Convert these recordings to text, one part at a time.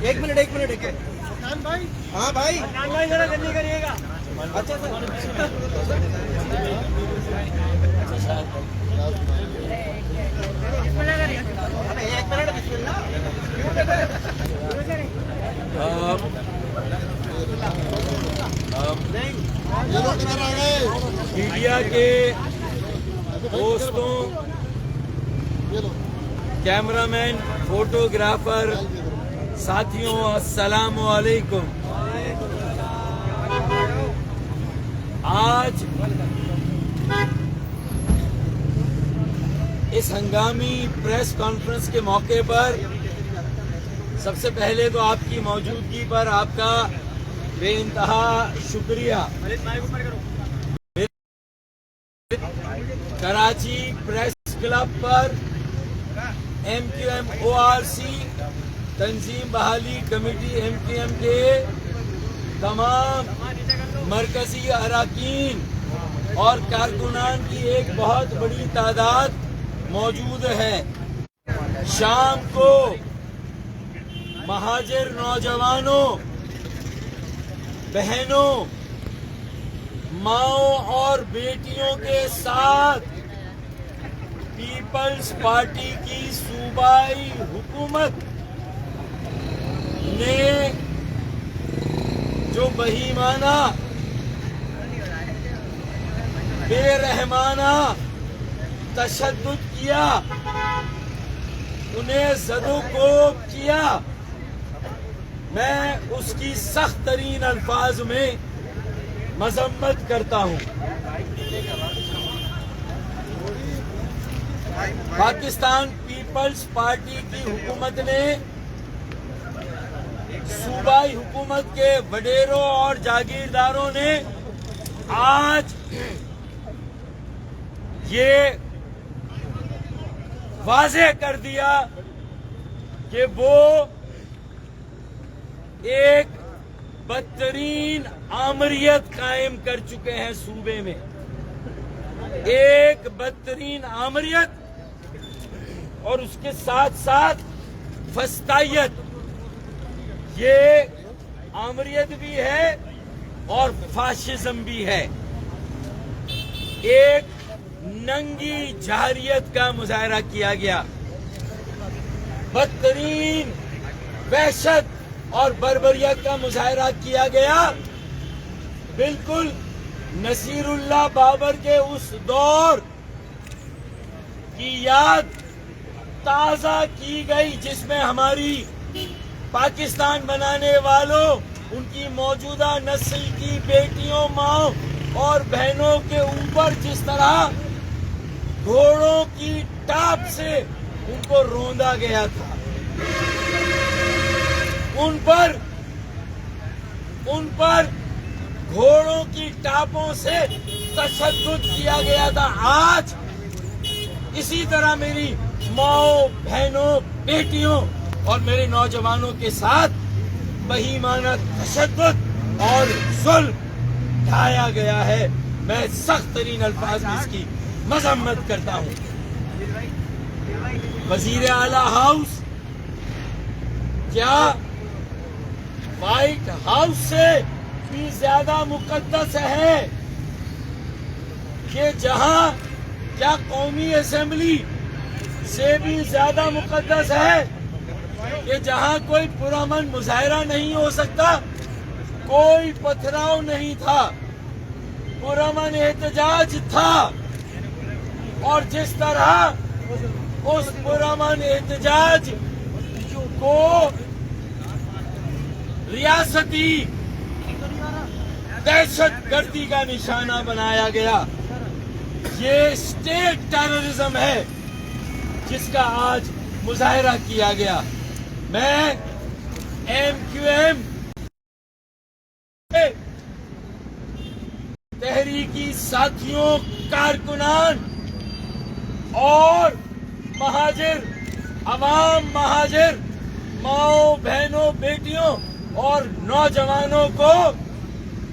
ایک منٹ بھائی. ہاں بھائی جلدی کریے گا. اچھا میڈیا کے دوستوں، کیمرہ مین، فوٹوگرافر ساتھیوں، السلام علیکم. آج اس ہنگامی پریس کانفرنس کے موقع پر سب سے پہلے تو آپ کی موجودگی پر آپ کا بے انتہا شکریہ. کراچی پریس کلب پر MQM-ORC تنظیم بحالی کمیٹی MQM کے تمام مرکزی اراکین اور کارکنان کی ایک بہت بڑی تعداد موجود ہے. شام کو مہاجر نوجوانوں، بہنوں، ماؤں اور بیٹیوں کے ساتھ پیپلز پارٹی کی صوبائی حکومت نے جو بہیمانہ، بے رحمانہ تشدد کیا، انہیں زد و کوب کیا، میں اس کی سخت ترین الفاظ میں مذمت کرتا ہوں. پاکستان پیپلز پارٹی کی حکومت نے صوبائی حکومت کے وڈیروں اور جاگیرداروں نے آج یہ واضح کر دیا کہ وہ ایک بدترین آمریت قائم کر چکے ہیں صوبے میں. ایک بدترین آمریت اور اس کے ساتھ ساتھ فسطائیت. یہ آمریت بھی ہے اور فاشزم بھی ہے. ایک ننگی جارحیت کا مظاہرہ کیا گیا، بدترین وحشت اور بربریت کا مظاہرہ کیا گیا. بالکل نصیر اللہ بابر کے اس دور کی یاد تازہ کی گئی جس میں ہماری پاکستان بنانے والوں، ان کی موجودہ نسل کی بیٹیوں، ماؤں اور بہنوں کے اوپر جس طرح گھوڑوں کی ٹاپ سے ان کو روندا گیا تھا، ان پر گھوڑوں کی ٹاپوں سے تشدد کیا گیا تھا. آج اسی طرح میری ماؤں، بہنوں، بیٹیوں اور میرے نوجوانوں کے ساتھ بہیمانہ تشدد اور ظلم ڈھایا گیا ہے. میں سخت ترین الفاظ میں اس کی مذمت کرتا ہوں. وزیر اعلیٰ ہاؤس کیا وائٹ ہاؤس سے بھی زیادہ مقدس ہے کہ جہاں کیا قومی اسمبلی سے بھی زیادہ مقدس ہے کہ جہاں کوئی پرامن مظاہرہ نہیں ہو سکتا، کوئی پتھراؤ نہیں تھا، پرامن احتجاج تھا. اور جس طرح اس پرامن احتجاج کو ریاستی دہشت گردی کا نشانہ بنایا گیا، یہ اسٹیٹ ٹیررزم ہے جس کا آج مظاہرہ کیا گیا. میں MQM تحریکی ساتھیوں، کارکنان اور مہاجر عوام مہاجر ماؤں بہنوں بیٹیوں اور نوجوانوں کو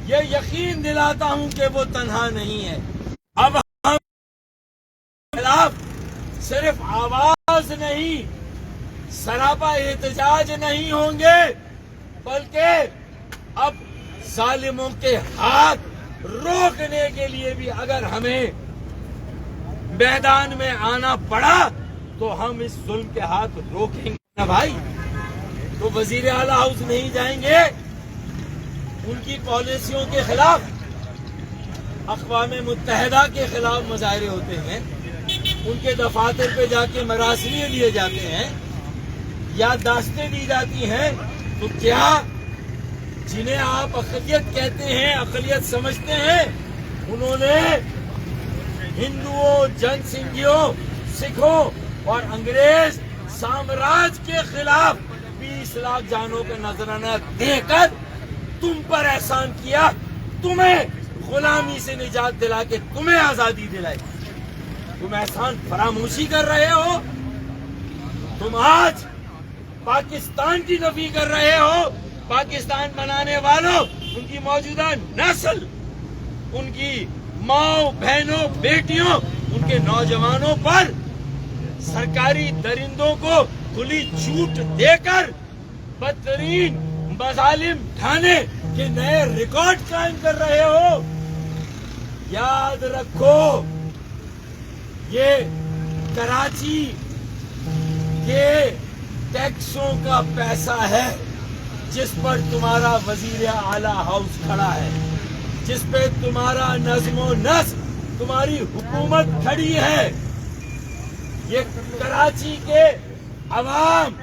یہ یقین دلاتا ہوں کہ وہ تنہا نہیں ہے. اب ہم خلاف صرف آواز نہیں سراپا احتجاج نہیں ہوں گے بلکہ اب ظالموں کے ہاتھ روکنے کے لیے بھی اگر ہمیں میدان میں آنا پڑا تو ہم اس ظلم کے ہاتھ روکیں گے نا بھائی. تو وزیر اعلیٰ ہاؤس نہیں جائیں گے, ان کی پالیسیوں کے خلاف اقوام متحدہ کے خلاف مظاہرے ہوتے ہیں, ان کے دفاتر پہ جا کے مراسیلیں لیے جاتے ہیں, یادداشتیں دی جاتی ہیں, تو کیا جنہیں آپ اقلیت کہتے ہیں, اقلیت سمجھتے ہیں, انہوں نے ہندوؤں, جن سنگھیوں, سکھوں اور انگریز سامراج کے خلاف 20 لاکھ جانوں کا نذرانہ دے کر تم پر احسان کیا, تمہیں غلامی سے نجات دلا کے تمہیں آزادی دلائی. تم احسان فراموشی کر رہے ہو, تم آج پاکستان کی نفی کر رہے ہو. پاکستان بنانے والوں, ان کی موجودہ نسل, ان کی ماؤں بہنوں بیٹیوں, ان کے نوجوانوں پر سرکاری درندوں کو کھلی چھوٹ دے کر بدترین مظالم ڈھانے کے نئے ریکارڈ قائم کر رہے ہو. یاد رکھو, یہ کراچی کے ٹیکسوں کا پیسہ ہے جس پر تمہارا وزیر اعلیٰ ہاؤس کھڑا ہے, جس پہ تمہارا نظم و نسق, تمہاری حکومت کھڑی ہے. یہ کراچی کے عوام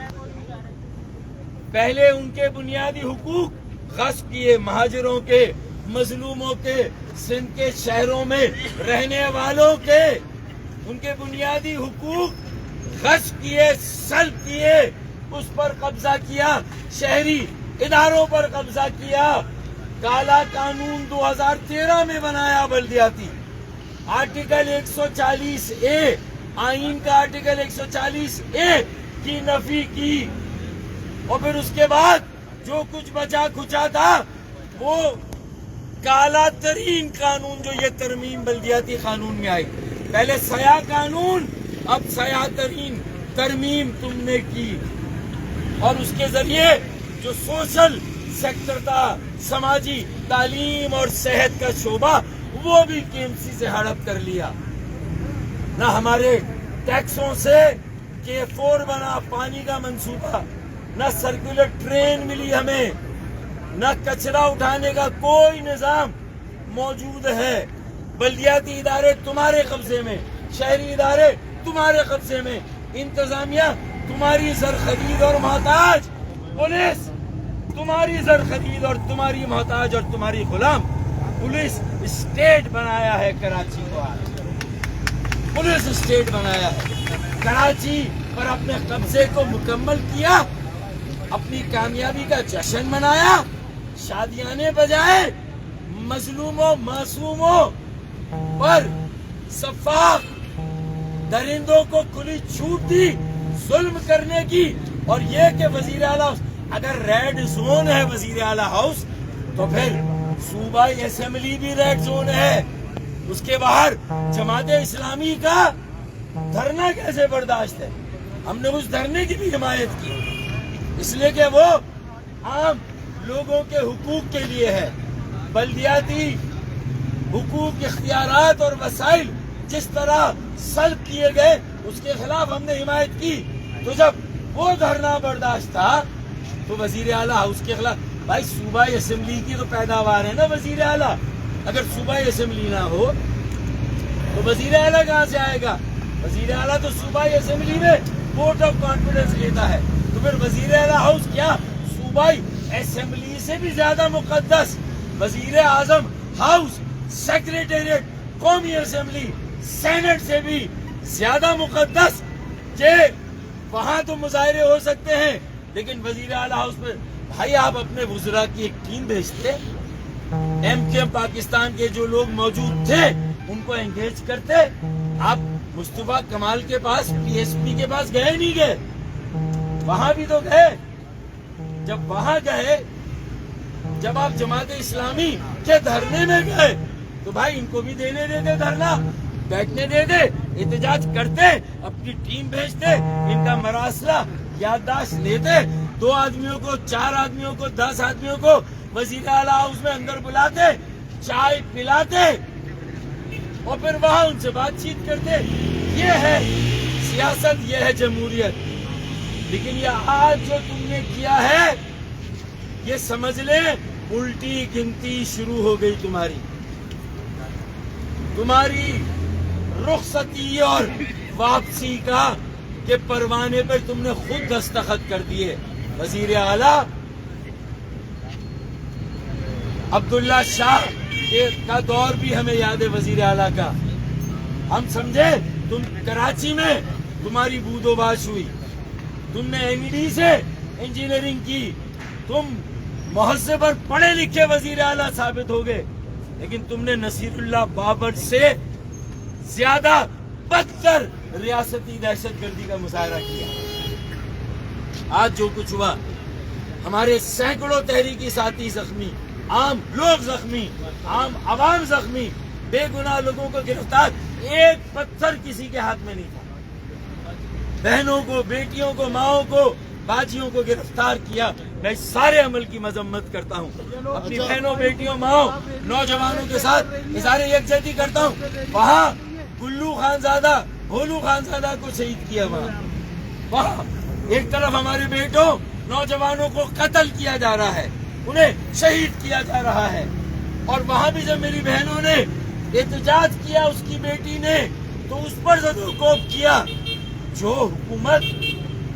پہلے ان کے بنیادی حقوق غصب کیے, مہاجروں کے, مظلوموں کے, سندھ کے شہروں میں رہنے والوں کے, ان کے بنیادی حقوق غصب کیے, سلب کیے, اس پر قبضہ کیا, شہری اداروں پر قبضہ کیا. کالا قانون 2013 میں بنایا بلدیاتی, آرٹیکل 140A, آئین کا آرٹیکل 140A کی نفی کی, اور پھر اس کے بعد جو کچھ بچا کھچا تھا وہ کالا ترین قانون جو یہ ترمیم بلدیاتی قانون میں آئی. پہلے سیاہ قانون, اب سیاہ ترین ترمیم تم نے کی, اور اس کے ذریعے جو سوشل سیکٹر تھا, سماجی, تعلیم اور صحت کا شعبہ, وہ بھی KMC سے ہڑپ کر لیا. نہ ہمارے ٹیکسوں سے K4 بنا پانی کا منصوبہ, نہ سرکولر ٹرین ملی ہمیں, نہ کچرا اٹھانے کا کوئی نظام موجود ہے. بلدیاتی ادارے تمہارے قبضے میں, شہری ادارے تمہارے قبضے میں, انتظامیہ تمہاری زرخرید اور محتاج, پولیس تمہاری زرخرید اور تمہاری محتاج اور تمہاری غلام. پولیس اسٹیٹ بنایا ہے کراچی کو, آج پولیس اسٹیٹ بنایا ہے کراچی پر, اپنے قبضے کو مکمل کیا, اپنی کامیابی کا جشن منایا, شادیانے بجائے, مظلوموں معصوموں پر شفاف درندوں کو کھلی چھوٹ دی ظلم کرنے کی. اور یہ کہ وزیر اعلیٰ اگر ریڈ زون ہے وزیر اعلیٰ ہاؤس, تو پھر صوبائی اسمبلی بھی ریڈ زون ہے. اس کے باہر جماعت اسلامی کا دھرنا کیسے برداشت ہے؟ ہم نے اس دھرنے کی بھی حمایت کی, اس لیے کہ وہ عام لوگوں کے حقوق کے لیے ہے. بلدیاتی حقوق, اختیارات اور وسائل جس طرح سلب کیے گئے, اس کے خلاف ہم نے حمایت کی. تو جب وہ دھرنا برداشت تھا تو وزیر اعلیٰ ہاؤس کے خلاف, بھائی صوبائی اسمبلی کی تو پیداوار ہے نا وزیر اعلیٰ. اگر صوبائی اسمبلی نہ ہو تو وزیر اعلیٰ کہاں سے آئے گا؟ وزیر اعلیٰ تو صوبائی اسمبلی میں ووٹ آف کانفیڈنس لیتا ہے. تو پھر وزیر اعلیٰ ہاؤس کیا صوبائی اسمبلی سے بھی زیادہ مقدس؟ وزیر اعظم ہاؤس, سیکریٹریٹ, قومی اسمبلی, سینٹ سے بھی زیادہ مقدس کہ وہاں تو مظاہرے ہو سکتے ہیں, لیکن وزیر اعلیٰ ہاؤس میں بھائی آپ اپنے وزراء کی ایک ٹیم بھیجتے, MKM پاکستان کے جو لوگ موجود تھے ان کو انگیج کرتے. آپ مصطفیٰ کمال کے پاس, PSP کے پاس گئے نہیں گئے, وہاں بھی تو گئے. جب وہاں گئے, جب آپ جماعت اسلامی کے دھرنے میں گئے تو بھائی ان کو بھی دینے دیتے دھرنا, بیٹھنے دیتے, احتجاج کرتے, اپنی ٹیم بھیجتے, ان کا مراسلہ یادداشت لیتے, 2 آدمیوں کو, 4 آدمیوں کو, 10 آدمیوں کو وزیر اعلیٰ ہاؤس میں اندر بلاتے, چائے پلاتے اور پھر وہاں ان سے بات چیت کرتے. یہ ہے سیاست, یہ ہے جمہوریت. لیکن یہ آج جو تم نے کیا ہے, یہ سمجھ لیں الٹی گنتی شروع ہو گئی تمہاری رخصتی اور واپسی کا, کہ پروانے پر تم نے خود دستخط کر دیے. وزیر اعلیٰ عبداللہ شاہ کا دور بھی ہمیں یاد ہے. وزیر اعلیٰ کا ہم سمجھے تم کراچی میں تمہاری بود و باش ہوئی, تم نے MD سے انجینئرنگ کی, تم مہذب اور پڑھے لکھے وزیر اعلیٰ ثابت ہو گئے, لیکن تم نے نصیر اللہ بابر سے زیادہ بدتر ریاستی دہشت گردی کا مظاہرہ کیا. آج جو کچھ ہوا, ہمارے سینکڑوں تحریکی ساتھی زخمی, عام لوگ زخمی, عام عوام زخمی, بے گناہ لوگوں کو گرفتار, ایک پتھر کسی کے ہاتھ میں نہیں تھا. بہنوں کو, بیٹیوں کو, ماؤں کو, باجیوں کو گرفتار کیا. میں اس سارے عمل کی مذمت کرتا ہوں. اپنی بہنوں, بیٹیوں, ماؤں, نوجوانوں کے ساتھ اظہار یکجہتی کرتا ہوں. وہاں گلو خانزادہ, بھولو خانزادہ کو شہید کیا. وہاں ایک طرف ہمارے بیٹوں, نوجوانوں کو قتل کیا جا رہا ہے, انہیں شہید کیا جا رہا ہے. اور وہاں بھی جب میری بہنوں نے احتجاج کیا, اس کی بیٹی نے, تو اس پر زدوکوب کیا. جو حکومت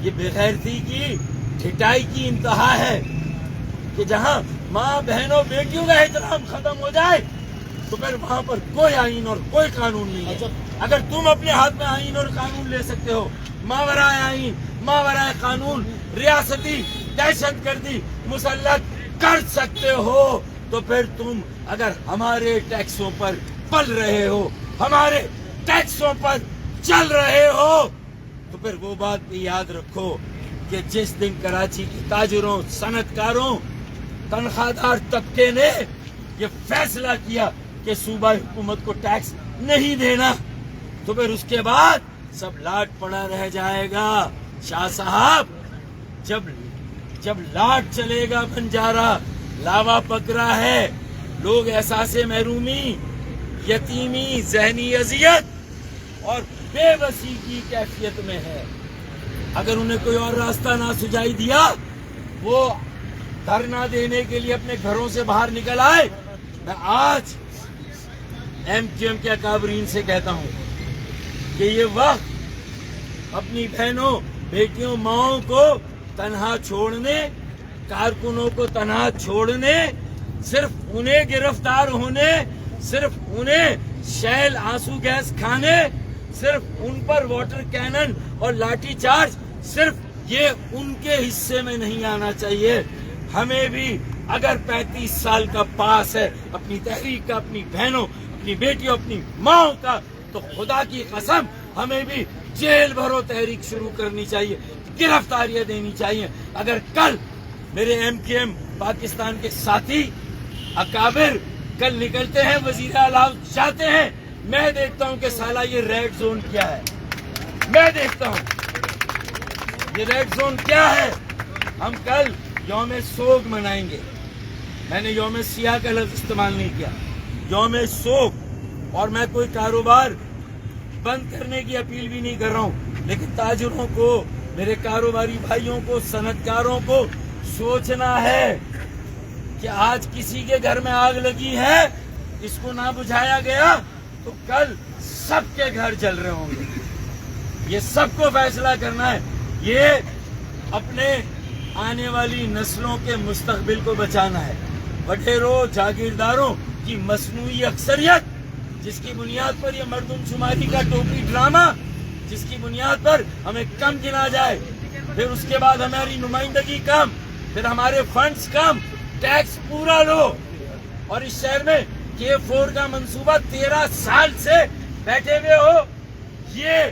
یہ بے غیرتی کی, ٹھٹائی کی انتہا ہے, کہ جہاں ماں, بہنوں, بیٹیوں کا احترام ختم ہو جائے تو پھر وہاں پر کوئی آئین اور کوئی قانون نہیں ہے. اگر تم اپنے ہاتھ میں آئین اور قانون لے سکتے ہو, ماورائے آئین, ماورائے قانون ریاستی دہشت گردی مسلط کر سکتے ہو, تو پھر تم اگر ہمارے ٹیکسوں پر پل رہے ہو, ہمارے ٹیکسوں پر چل رہے ہو, تو پھر وہ بات بھی یاد رکھو کہ جس دن کراچی کی تاجروں, صنعت کاروں, تنخواہ دار طبقے نے یہ فیصلہ کیا کہ صوبہ حکومت کو ٹیکس نہیں دینا, تو پھر اس کے بعد سب لاٹ پڑا رہ جائے گا. شاہ صاحب, جب لاٹ چلے گا بنجارا, لاوا پک رہا ہے, لوگ احساس محرومی, یتیمی, ذہنی اذیت اور بے بسی کی کیفیت میں ہے. اگر انہیں کوئی اور راستہ نہ سجائی دیا, وہ دھرنا دینے کے لیے اپنے گھروں سے باہر نکل آئے. میں آج MQM کے اکابرین سے کہتا ہوں کہ یہ وقت اپنی بہنوں, بیٹیوں, ماؤں کو تنہا چھوڑنے, کارکنوں کو تنہا چھوڑنے, صرف انہیں گرفتار ہونے, صرف انہیں شیل آنسو گیس کھانے, صرف ان پر واٹر کینن اور لاٹھی چارج, صرف یہ ان کے حصے میں نہیں آنا چاہیے. ہمیں بھی اگر 35 سال کا پاس ہے اپنی تحریک کا, اپنی بہنوں, اپنی بیٹیوں, اپنی ماؤں کا, تو خدا کی قسم ہمیں بھی جیل بھرو تحریک شروع کرنی چاہیے, گرفتاریاں دینی چاہیے. اگر کل میرے MQM پاکستان کے ساتھی اکابر کل نکلتے ہیں, وزیر اعلیٰ جاتے ہیں, میں دیکھتا ہوں کہ سالہ یہ ریڈ زون کیا ہے, میں دیکھتا ہوں یہ ریڈ زون کیا ہے. ہم کل یوم سوگ منائیں گے. میں نے یوم سیاہ کا لفظ استعمال نہیں کیا, یوم سوگ. اور میں کوئی کاروبار بند کرنے کی اپیل بھی نہیں کر رہا ہوں, لیکن تاجروں کو, میرے کاروباری بھائیوں کو, صنعت کاروں کو سوچنا ہے کہ آج کسی کے گھر میں آگ لگی ہے, اس کو نہ بجھایا گیا تو کل سب کے گھر جل رہے ہوں گے. یہ سب کو فیصلہ کرنا ہے. یہ اپنے آنے والی نسلوں کے مستقبل کو بچانا ہے. وڈیروں, جاگیرداروں کی مصنوعی اکثریت, جس کی بنیاد پر یہ مردم شماری کا ٹوپی ڈرامہ, جس کی بنیاد پر ہمیں کم گنا جائے, پھر اس کے بعد ہماری نمائندگی کم, پھر ہمارے فنڈز کم, ٹیکس پورا لو. اور اس شہر میں K4 کا منصوبہ 13 سال سے بیٹھے ہوئے ہو, یہ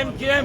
MQM